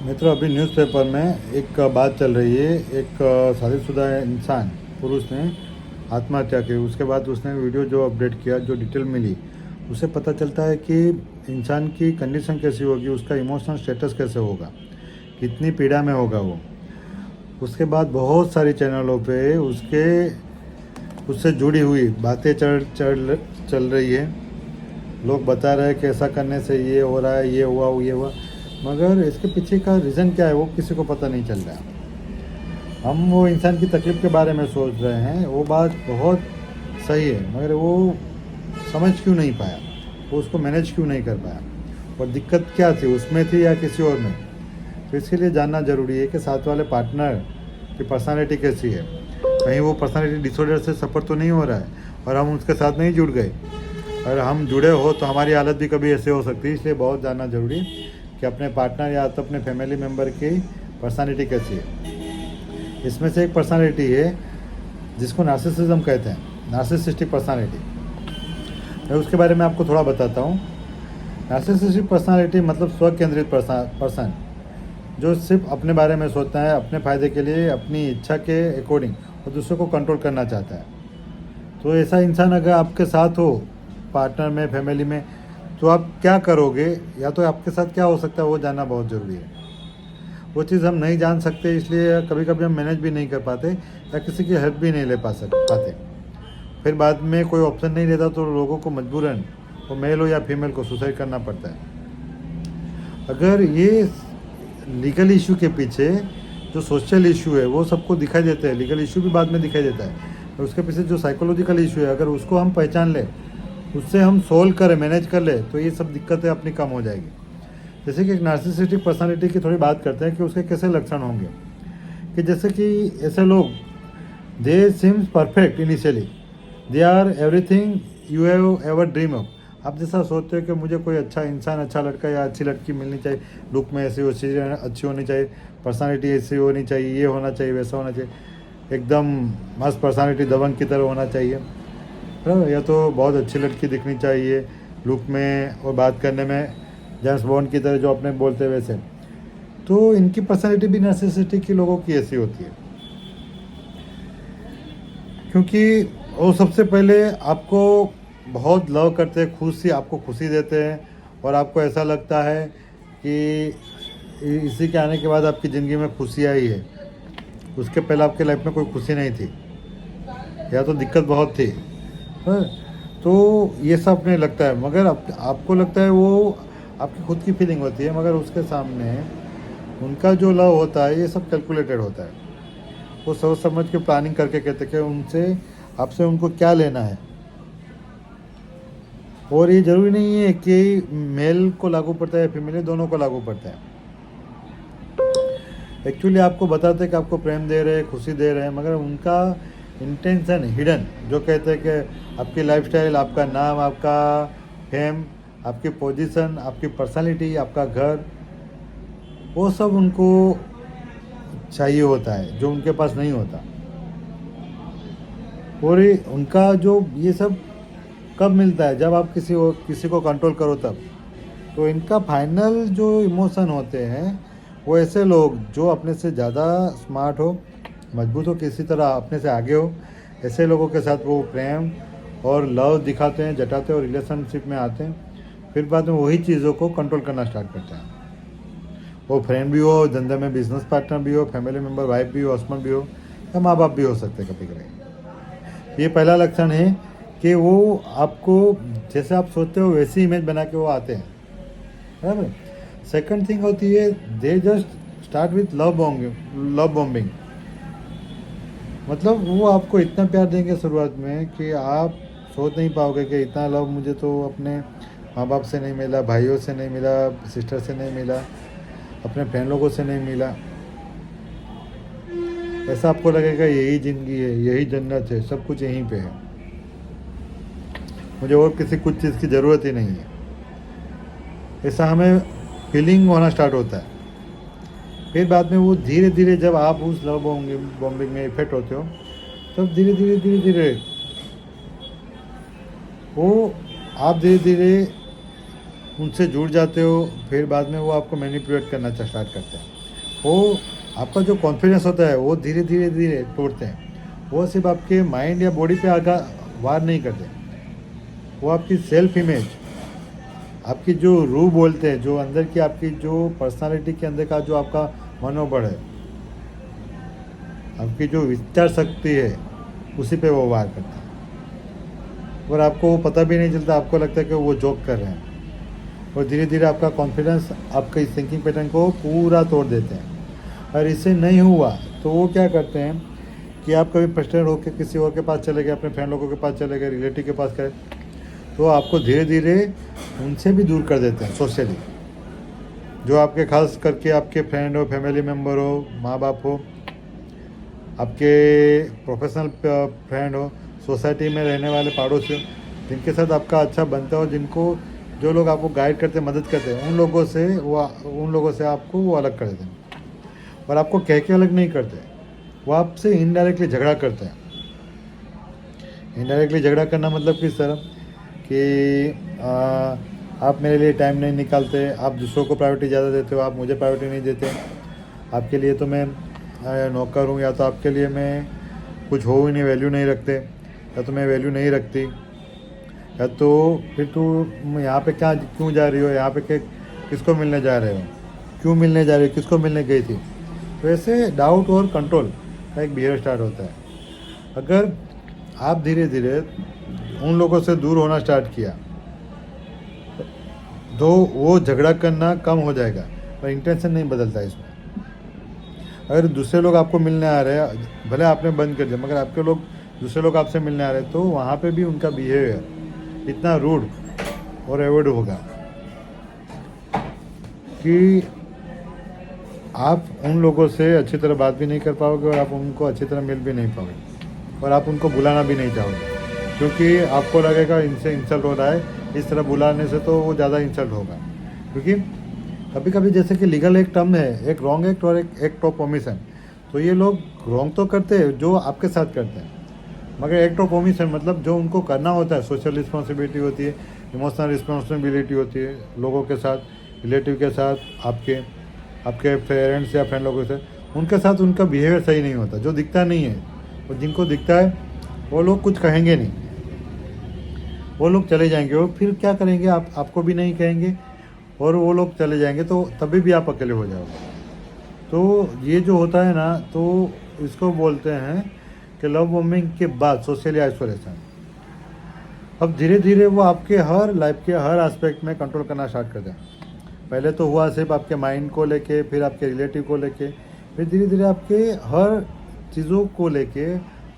मित्रों, अभी न्यूज़पेपर में एक बात चल रही है। एक शादीशुदा इंसान पुरुष ने आत्महत्या की। उसके बाद उसने वीडियो जो अपडेट किया, जो डिटेल मिली, उससे पता चलता है कि इंसान की कंडीशन कैसी होगी, उसका इमोशनल स्टेटस कैसे होगा, कितनी पीड़ा में होगा वो। उसके बाद बहुत सारी चैनलों पे उससे जुड़ी हुई बातें चल रही है। लोग बता रहे हैं कि ऐसा करने से ये हो रहा है, ये हुआ, मगर इसके पीछे का रीज़न क्या है वो किसी को पता नहीं चल रहा है। हम वो इंसान की तकलीफ़ के बारे में सोच रहे हैं, वो बात बहुत सही है, मगर वो समझ क्यों नहीं पाया, वो उसको मैनेज क्यों नहीं कर पाया, और दिक्कत क्या थी, उसमें थी या किसी और में। तो इसके लिए जानना ज़रूरी है कि साथ वाले पार्टनर की पर्सनालिटी कैसी है। कहीं वो पर्सनालिटी डिसऑर्डर से सफ़र तो नहीं हो रहा है और हम उसके साथ नहीं जुड़ गए। अगर हम जुड़े हो तो हमारी हालत भी कभी ऐसे हो सकती है। इसलिए बहुत जानना ज़रूरी है कि अपने पार्टनर या तो अपने फैमिली मेम्बर की पर्सनालिटी कैसी है। इसमें से एक पर्सनालिटी है जिसको नार्सिसिज्म कहते हैं, नार्सिसिस्टिक पर्सनालिटी। मैं उसके बारे में आपको थोड़ा बताता हूँ। नार्सिसिस्टिक पर्सनालिटी मतलब स्व केंद्रित पर्सन, जो सिर्फ अपने बारे में सोचता है, अपने फ़ायदे के लिए, अपनी इच्छा के अकॉर्डिंग, और दूसरों को कंट्रोल करना चाहता है। तो ऐसा इंसान अगर आपके साथ हो, पार्टनर में, फैमिली में, तो आप क्या करोगे, या तो आपके साथ क्या हो सकता है वो जानना बहुत ज़रूरी है। वो चीज़ हम नहीं जान सकते, इसलिए कभी कभी हम मैनेज भी नहीं कर पाते या किसी की हेल्प भी नहीं ले पाते। फिर बाद में कोई ऑप्शन नहीं रहता तो लोगों को मजबूरन, वो मेल हो या फीमेल को, सुसाइड करना पड़ता है। अगर ये लीगल इशू के पीछे जो सोशल इशू है वो सबको दिखाई देता है, लीगल इशू भी बाद में दिखाई देता है, और उसके पीछे जो साइकोलॉजिकल इशू है अगर उसको हम पहचान लें, उससे हम सोल्व करें, मैनेज कर ले, तो ये सब दिक्कतें अपनी कम हो जाएगी। जैसे कि एक नार्सिसिस्टिक पर्सनालिटी की थोड़ी बात करते हैं कि उसके कैसे लक्षण होंगे। कि जैसे कि ऐसे लोग, they seems perfect initially, they are everything you have ever dream of. आप जैसा सोचते हो कि मुझे कोई अच्छा इंसान, अच्छा लड़का या अच्छी लड़की मिलनी चाहिए, लुक में ऐसी अच्छी होनी चाहिए, पर्सनालिटी ऐसी होनी चाहिए, ये होना चाहिए, वैसा होना चाहिए, एकदम मस्त पर्सनालिटी, दबंग की तरह होना चाहिए, या तो बहुत अच्छी लड़की दिखनी चाहिए लुक में और बात करने में, जेम्स बॉन्ड की तरह जो अपने बोलते वैसे। तो इनकी पर्सनालिटी भी नार्सिसिस्टिक की लोगों की ऐसी होती है, क्योंकि वो सबसे पहले आपको बहुत लव करते हैं, आपको खुशी देते हैं, और आपको ऐसा लगता है कि इसी के आने के बाद आपकी ज़िंदगी में खुशी आई है। उसके पहले आपके लाइफ में कोई खुशी नहीं थी, या तो दिक्कत बहुत थी। हाँ, तो ये सब अपने लगता है, मगर आपको लगता है वो आपकी खुद की फीलिंग होती है, मगर उसके सामने उनका जो लव होता है ये सब कैलकुलेटेड होता है। वो सोच समझ के प्लानिंग करके कहते कि आपसे उनको क्या लेना है। और ये ज़रूरी नहीं है कि मेल को लागू पड़ता है, फीमेल, दोनों को लागू पड़ता है। एक्चुअली आपको बताते हैं कि आपको प्रेम दे रहे हैं, खुशी दे रहे हैं, मगर उनका इंटेंशन हिडन, जो कहते हैं कि आपकी लाइफस्टाइल, आपका नाम, आपका फेम, आपकी पोजीशन, आपकी पर्सनालिटी, आपका घर, वो सब उनको चाहिए होता है जो उनके पास नहीं होता। और उनका जो ये सब कब मिलता है, जब आप किसी को कंट्रोल करो तब। तो इनका फाइनल जो इमोशन होते हैं वो ऐसे लोग जो अपने से ज़्यादा स्मार्ट हो, मजबूत हो, किसी तरह अपने से आगे हो, ऐसे लोगों के साथ वो प्रेम और लव दिखाते हैं, जताते हैं और रिलेशनशिप में आते हैं। फिर बाद में वही चीज़ों को कंट्रोल करना स्टार्ट करते हैं। वो फ्रेंड भी हो, धंधे में बिजनेस पार्टनर भी हो, फैमिली मेम्बर, वाइफ भी हो, हस्बैंड भी हो, या माँ बाप भी हो सकते हैं कभी कभी। ये पहला लक्षण है कि वो आपको जैसे आप सोचते हो वैसी इमेज बना के वो आते हैं, बराबर। सेकंड थिंग होती है, they just start with love bombing. मतलब वो आपको इतना प्यार देंगे शुरुआत में कि आप सोच नहीं पाओगे कि इतना लव मुझे तो अपने माँ बाप से नहीं मिला, भाइयों से नहीं मिला, सिस्टर से नहीं मिला, अपने फ्रेंड लोगों से नहीं मिला। ऐसा आपको लगेगा यही ज़िंदगी है, यही जन्नत है, सब कुछ यहीं पे है, मुझे और किसी कुछ चीज़ की ज़रूरत ही नहीं है। ऐसा हमें फीलिंग होना स्टार्ट होता है। फिर बाद में वो धीरे धीरे, जब आप उस लव बॉम्बिंग में इफेक्ट होते हो, तब धीरे धीरे वो आप धीरे धीरे उनसे जुड़ जाते हो, फिर बाद में वो आपको मैनिपुलेट करना स्टार्ट करते हैं। वो आपका जो कॉन्फिडेंस होता है वो धीरे धीरे धीरे तोड़ते हैं। वो सिर्फ आपके माइंड या बॉडी पे आगा वार नहीं करते, वो आपकी सेल्फ इमेज, आपकी जो रूह बोलते हैं, जो अंदर की आपकी जो पर्सनालिटी के अंदर का जो आपका मनोबल है, आपकी जो विचार शक्ति है, उसी पे वो वार करता है। और आपको वो पता भी नहीं चलता, आपको लगता है कि वो जोक कर रहे हैं। और धीरे धीरे आपका कॉन्फिडेंस आपके इस थिंकिंग पैटर्न को पूरा तोड़ देते हैं। और इससे नहीं हुआ तो वो क्या करते हैं कि आप कभी फ्रस्ट्रेट होकर किसी और के पास चले गए, अपने फ्रेंड लोगों के पास चले गए, रिलेटिव के पास गए, तो आपको धीरे धीरे उनसे भी दूर कर देते हैं सोशली। जो आपके खास करके आपके फ्रेंड हो, फैमिली मेम्बर हो, माँ बाप हो, आपके प्रोफेशनल फ्रेंड हो, सोसाइटी में रहने वाले पड़ोसी हो, जिनके साथ आपका अच्छा बनता हो, जिनको जो लोग आपको गाइड करते, मदद करते हैं, उन लोगों से आपको वो अलग कर देते हैं। और आपको कह के अलग नहीं करते, वो आपसे इनडायरेक्टली झगड़ा करते हैं। इनडायरेक्टली झगड़ा करना मतलब किस तरह कि आप मेरे लिए टाइम नहीं निकालते, आप दूसरों को प्रायोरिटी ज़्यादा देते हो, आप मुझे प्रायोरिटी नहीं देते, आपके लिए तो मैं नौकर हूँ, या तो आपके लिए मैं कुछ हो ही नहीं, वैल्यू नहीं रखते, या तो मैं वैल्यू नहीं रखती, या तो फिर तू यहाँ पे क्यों जा रही हो, यहाँ पे किसको मिलने जा रहे हो, क्यों मिलने जा रही हो, किसको मिलने गई थी। तो ऐसे डाउट और कंट्रोल का एक बिहेवियर स्टार्ट होता है। अगर आप धीरे धीरे उन लोगों से दूर होना स्टार्ट किया तो वो झगड़ा करना कम हो जाएगा, पर इंटेंशन नहीं बदलता इसमें। अगर दूसरे लोग आपको मिलने आ रहे हैं, भले आपने बंद कर दिया, मगर आपके लोग दूसरे लोग आपसे मिलने आ रहे हैं, तो वहाँ पे भी उनका बिहेवियर इतना रूड और एवॉइड होगा कि आप उन लोगों से अच्छी तरह बात भी नहीं कर पाओगे, और आप उनको अच्छी तरह मिल भी नहीं पाओगे, और आप उनको बुलाना भी नहीं चाहोगे, क्योंकि आपको लगेगा इनसे इंसल्ट हो रहा है, इस तरह बुलाने से तो वो ज़्यादा इंसल्ट होगा। क्योंकि कभी कभी जैसे कि लीगल एक टर्म है, एक रॉन्ग एक्ट और एक एक्ट ऑफ ओमिशन। तो ये लोग रॉन्ग तो करते हैं जो आपके साथ करते हैं, मगर एक्ट ऑफ ओमिशन मतलब जो उनको करना होता है, सोशल रिस्पॉन्सिबिलिटी होती है, इमोशनल रिस्पॉन्सिबिलिटी होती है, लोगों के साथ, रिलेटिव के साथ, आपके पेरेंट्स या फ्रेंड लोगों से, उनके साथ उनका बिहेवियर सही नहीं होता, जो दिखता नहीं है। और जिनको दिखता है वो लोग कुछ कहेंगे नहीं, वो लोग चले जाएंगे, और फिर क्या करेंगे, आपको भी नहीं कहेंगे, और वो लोग चले जाएंगे, तो तभी भी आप अकेले हो जाओगे। तो ये जो होता है ना, तो इसको बोलते हैं कि लव बॉम्बिंग के बाद सोशली आइसोलेशन। अब धीरे धीरे वो आपके हर लाइफ के हर एस्पेक्ट में कंट्रोल करना स्टार्ट कर दें। पहले तो हुआ सिर्फ आपके माइंड को लेके, फिर आपके रिलेटिव को लेके, फिर धीरे धीरे आपके हर चीज़ों को लेके,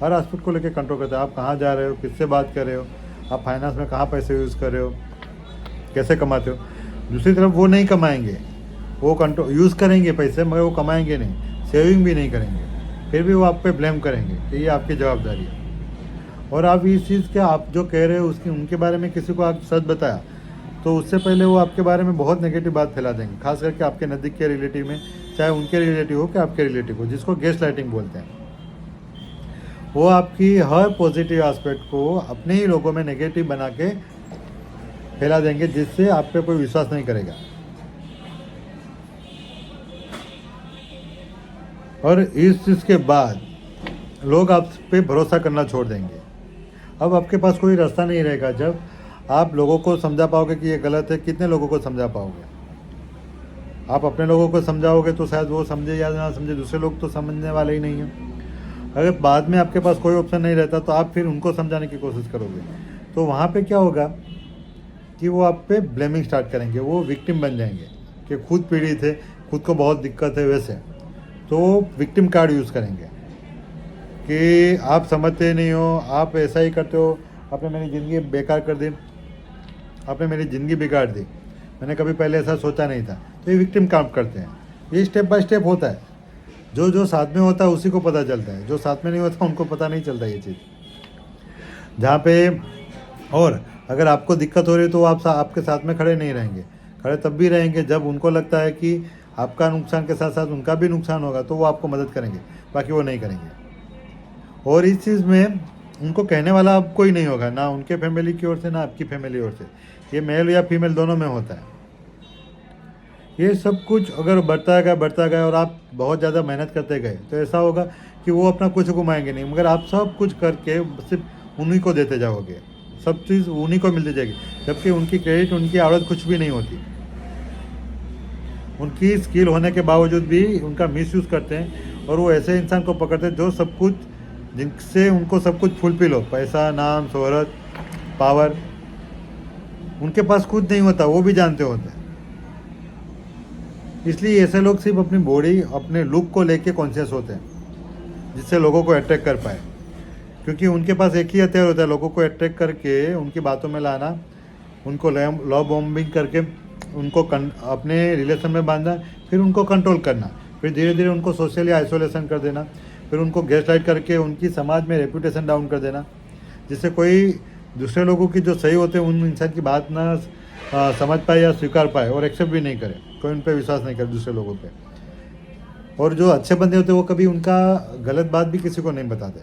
हर एस्पेक्ट को लेके कंट्रोल करते हैं। आप कहाँ जा रहे हो, किससे बात कर रहे हो, आप फाइनेंस में कहाँ पैसे यूज़ कर रहे हो, कैसे कमाते हो। दूसरी तरफ वो नहीं कमाएंगे, वो कंट्रोल यूज़ करेंगे पैसे, मगर वो कमाएंगे नहीं, सेविंग भी नहीं करेंगे, फिर भी वो आप पे ब्लेम करेंगे कि ये आपकी जवाबदारी है। और आप इस चीज़ के, आप जो कह रहे हो उसकी, उनके बारे में किसी को आप सच बताया, तो उससे पहले वो आपके बारे में बहुत नेगेटिव बात फैला देंगे, खास करके आपके नज़दीक के रिलेटिव में, चाहे उनके रिलेटिव हो कि आपके रिलेटिव हो, जिसको गेस्ट लाइटिंग बोलते हैं। वो आपकी हर पॉजिटिव एस्पेक्ट को अपने ही लोगों में नेगेटिव बना के फैला देंगे, जिससे आप पे कोई विश्वास नहीं करेगा। और इस चीज़ के बाद लोग आप पे भरोसा करना छोड़ देंगे। अब आपके पास कोई रास्ता नहीं रहेगा। जब आप लोगों को समझा पाओगे कि ये गलत है, कितने लोगों को समझा पाओगे। आप अपने लोगों को समझाओगे तो शायद वो समझे या ना समझे, दूसरे लोग तो समझने वाले ही नहीं हैं। अगर बाद में आपके पास कोई ऑप्शन नहीं रहता तो आप फिर उनको समझाने की कोशिश करोगे, तो वहाँ पे क्या होगा कि वो आप पे ब्लेमिंग स्टार्ट करेंगे, वो विक्टिम बन जाएंगे कि खुद पीड़ित है, खुद को बहुत दिक्कत है, वैसे तो विक्टिम कार्ड यूज़ करेंगे कि आप समझते नहीं हो, आप ऐसा ही करते हो, आपने मेरी ज़िंदगी बेकार कर दी, आपने मेरी ज़िंदगी बिगाड़ दी, मैंने कभी पहले ऐसा सोचा नहीं था। तो ये विक्टिम काम करते हैं। ये स्टेप बाय स्टेप होता है, जो साथ में होता है उसी को पता चलता है, जो साथ में नहीं होता उनको पता नहीं चलता ये चीज़। जहाँ पे और अगर आपको दिक्कत हो रही है तो आप आपके साथ में खड़े नहीं रहेंगे, खड़े तब भी रहेंगे जब उनको लगता है कि आपका नुकसान के साथ साथ उनका भी नुकसान होगा, तो वो आपको मदद करेंगे, बाकी वो नहीं करेंगे। और इस चीज़ में उनको कहने वाला अब कोई नहीं होगा, ना उनके फैमिली की ओर से, ना आपकी फैमिली ओर से। ये मेल या फीमेल दोनों में होता है। ये सब कुछ अगर बढ़ता गया और आप बहुत ज़्यादा मेहनत करते गए तो ऐसा होगा कि वो अपना कुछ कमाएंगे नहीं, मगर आप सब कुछ करके सिर्फ उन्हीं को देते जाओगे, सब चीज़ उन्हीं को मिलती जाएगी, जबकि उनकी क्रेडिट, उनकी आवड़त कुछ भी नहीं होती। उनकी स्किल होने के बावजूद भी उनका मिसयूज़ करते हैं और वो ऐसे इंसान को पकड़ते हैं जो सब कुछ, जिनसे उनको सब कुछ फुलफिल हो, पैसा, नाम, शोहरत, पावर, उनके पास कुछ नहीं होता, वो भी जानते होते हैं। इसलिए ऐसे लोग सिर्फ अपनी बॉडी, अपने लुक को लेके कॉन्शियस होते हैं, जिससे लोगों को अट्रैक्ट कर पाए, क्योंकि उनके पास एक ही हथियार होता है, लोगों को अट्रैक्ट करके उनकी बातों में लाना, उनको लव बॉम्बिंग करके उनको अपने रिलेशन में बांधना, फिर उनको कंट्रोल करना, फिर धीरे धीरे उनको सोशली आइसोलेशन कर देना, फिर उनको गैस लाइट करके उनकी समाज में रेपुटेशन डाउन कर देना, जिससे कोई दूसरे लोगों की जो सही होते हैं उन इंसान की बात ना समझ पाए या स्वीकार पाए और एक्सेप्ट भी नहीं करे, कोई उन पर विश्वास नहीं करे दूसरे लोगों पे। और जो अच्छे बंदे होते हैं वो कभी उनका गलत बात भी किसी को नहीं बताते,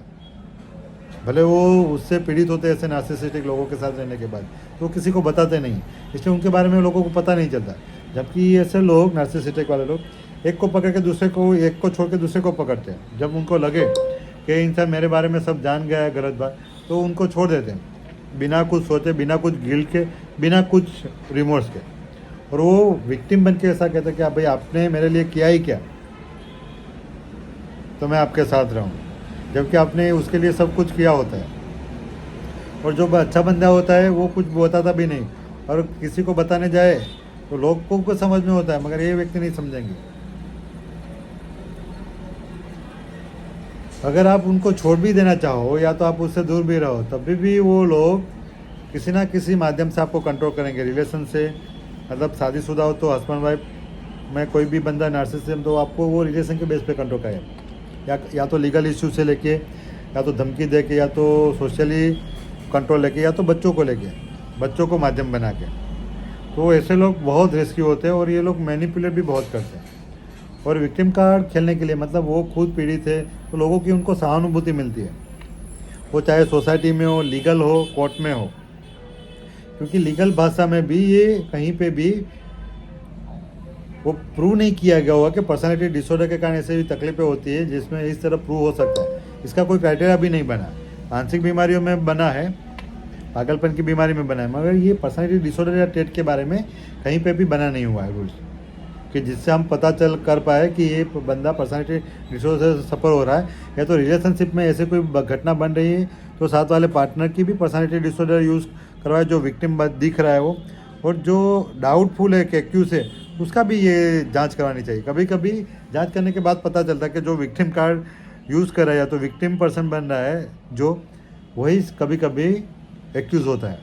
भले वो उससे पीड़ित होते हैं ऐसे नार्सिसिस्टिक लोगों के साथ रहने के बाद, तो किसी को बताते नहीं, इसलिए उनके बारे में लोगों को पता नहीं चलता। जबकि ऐसे लोग, नार्सिसिस्टिक वाले लोग, एक को पकड़ के दूसरे को, एक को छोड़ के दूसरे को पकड़ते हैं। जब उनको लगे कि इंसान मेरे बारे में सब जान गया है गलत बात, तो उनको छोड़ देते हैं बिना कुछ सोचे, बिना कुछ गिल्ट के, बिना कुछ रिमोर्स के। और वो विक्टिम बन के ऐसा कहते हैं कि भाई आपने मेरे लिए किया ही क्या, तो मैं आपके साथ रहूँ, जबकि आपने उसके लिए सब कुछ किया होता है। और जो अच्छा बंदा होता है वो कुछ बताता भी नहीं, और किसी को बताने जाए तो लोगों को समझ में होता है, मगर ये व्यक्ति नहीं समझेंगे। अगर आप उनको छोड़ भी देना चाहो या तो आप उससे दूर भी रहो, तब भी वो लोग किसी ना किसी माध्यम से आपको कंट्रोल करेंगे, रिलेशन से। मतलब शादीशुदा हो तो हस्बैंड वाइफ में कोई भी बंदा नार्सिसिज्म, तो आपको वो रिलेशन के बेस पे कंट्रोल करेगा, या तो लीगल इशू से लेके, या तो धमकी दे के, या तो सोशली कंट्रोल लेके, या तो बच्चों को लेके, बच्चों को माध्यम बना के। तो ऐसे लोग बहुत रिस्की होते हैं और ये लोग मैनिपुलेट भी बहुत करते हैं। और विक्टिम कार्ड खेलने के लिए, मतलब वो खुद पीड़ित है तो लोगों की उनको सहानुभूति मिलती है, वो चाहे सोसाइटी में हो, लीगल हो, कोर्ट में हो। क्योंकि लीगल भाषा में भी ये कहीं पे भी वो प्रूव नहीं किया गया होगा कि पर्सनालिटी डिसऑर्डर के कारण ऐसे भी तकलीफें होती है जिसमें इस तरह प्रूव हो सकता है। इसका कोई क्राइटेरिया भी नहीं बना। मानसिक बीमारियों में बना है, पागलपन की बीमारी में बना है, मगर ये पर्सनालिटी डिसऑर्डर या ट्रेट के बारे में कहीं पे भी बना नहीं हुआ है रूल्स, कि जिससे हम पता चल कर पाए कि ये बंदा पर्सनालिटी डिसऑर्डर से सफ़र हो रहा है, या तो रिलेशनशिप में ऐसे कोई घटना बन रही है तो साथ वाले पार्टनर की भी पर्सनालिटी डिसऑर्डर यूज़ करवाए, जो विक्टिम दिख रहा है वो, और जो डाउटफुल है कि एक्यूज है उसका भी ये जांच करवानी चाहिए। कभी कभी जांच करने के बाद पता चलता है कि जो विक्टिम कार्ड यूज़ कर रहा है या तो विक्टिम पर्सन बन रहा है, जो वही कभी कभी एक्यूज होता है,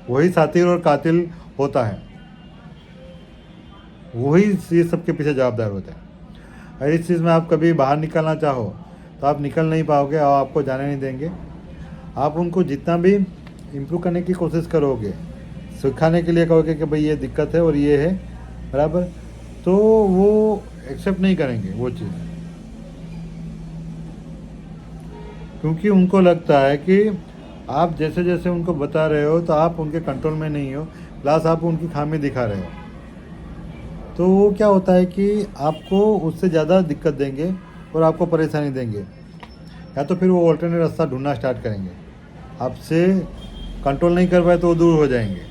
वही साथी और कातिल होता है, वही ये सब के पीछे जवाबदार होता है। और इस चीज़ में आप कभी बाहर निकलना चाहो तो आप निकल नहीं पाओगे और आपको जाने नहीं देंगे। आप उनको जितना भी इम्प्रूव करने की कोशिश करोगे, सिखाने के लिए कहोगे कि भाई ये दिक्कत है और ये है बराबर, तो वो एक्सेप्ट नहीं करेंगे वो चीज़, क्योंकि उनको लगता है कि आप जैसे जैसे उनको बता रहे हो तो आप उनके कंट्रोल में नहीं हो, प्लस आप उनकी खामी दिखा रहे हो। तो वो क्या होता है कि आपको उससे ज़्यादा दिक्कत देंगे और आपको परेशानी देंगे, या तो फिर वो ऑल्टरनेट रास्ता ढूंढना स्टार्ट करेंगे। आपसे कंट्रोल नहीं कर पाए तो वो दूर हो जाएंगे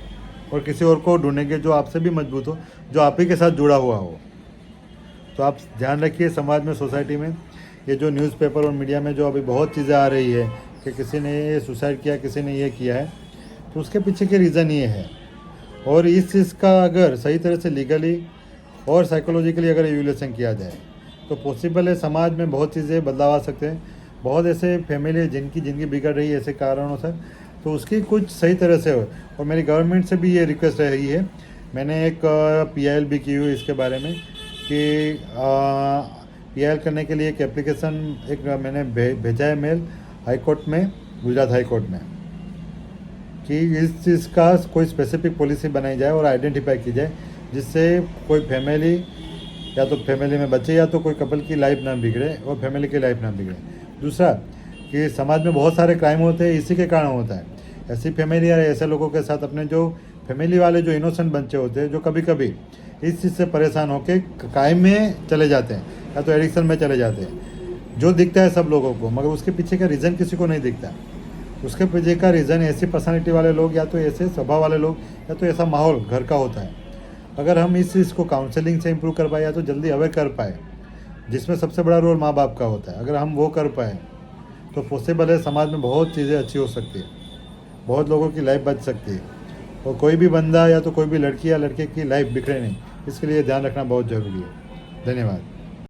और किसी और को ढूंढेंगे जो आपसे भी मजबूत हो, जो आप ही के साथ जुड़ा हुआ हो। तो आप ध्यान रखिए, समाज में, सोसाइटी में, ये जो न्यूज़पेपर और मीडिया में जो अभी बहुत चीज़ें आ रही है कि किसी ने ये सुसाइड किया, किसी ने ये किया है, तो उसके पीछे के रीज़न ये है। और इस चीज़ का अगर सही तरह से लीगली और साइकोलॉजिकली अगर एवेल्यूएशन किया जाए तो पॉसिबल है समाज में बहुत चीज़ें बदलाव आ सकते हैं। बहुत ऐसे फैमिली जिनकी ज़िंदगी बिगड़ रही है ऐसे कारणों से, तो उसकी कुछ सही तरह से हो। और मेरी गवर्नमेंट से भी ये रिक्वेस्ट रही है, मैंने एक PIL भी की हुई इसके बारे में कि PIL करने के लिए एक एप्लीकेशन एक मैंने भेजा है मेल हाई कोर्ट में, गुजरात हाई कोर्ट में, कि इस चीज़ का कोई स्पेसिफिक पॉलिसी बनाई जाए और आइडेंटिफाई की जाए, जिससे कोई फैमिली, या तो फैमिली में बच्चे या तो कोई कपल की लाइफ ना बिगड़े और फैमिली की लाइफ ना बिगड़े। दूसरा कि समाज में बहुत सारे क्राइम होते हैं, इसी के कारण होता है। ऐसी फैमिली या ऐसे लोगों के साथ अपने जो फैमिली वाले जो इनोसेंट बच्चे होते हैं, जो कभी कभी इस चीज़ से परेशान होकर क्राइम में चले जाते हैं या तो एडिक्शन में चले जाते हैं, जो दिखता है सब लोगों को, मगर उसके पीछे का रीज़न किसी को नहीं दिखता। उसके पीछे का रीज़न ऐसी पर्सनालिटी वाले लोग या तो ऐसे स्वभाव वाले लोग या तो ऐसा माहौल घर का होता है। अगर हम इस चीज़ को काउंसलिंग से इम्प्रूव कर पाए या तो जल्दी अवेयर कर पाए, जिसमें सबसे बड़ा रोल माँ बाप का होता है, अगर हम वो कर पाए तो पॉसिबल है समाज में बहुत चीज़ें अच्छी हो सकती है, बहुत लोगों की लाइफ बच सकती है, और कोई भी बंदा या तो कोई भी लड़की या लड़के की लाइफ बिखरे नहीं। इसके लिए ध्यान रखना बहुत ज़रूरी है। धन्यवाद।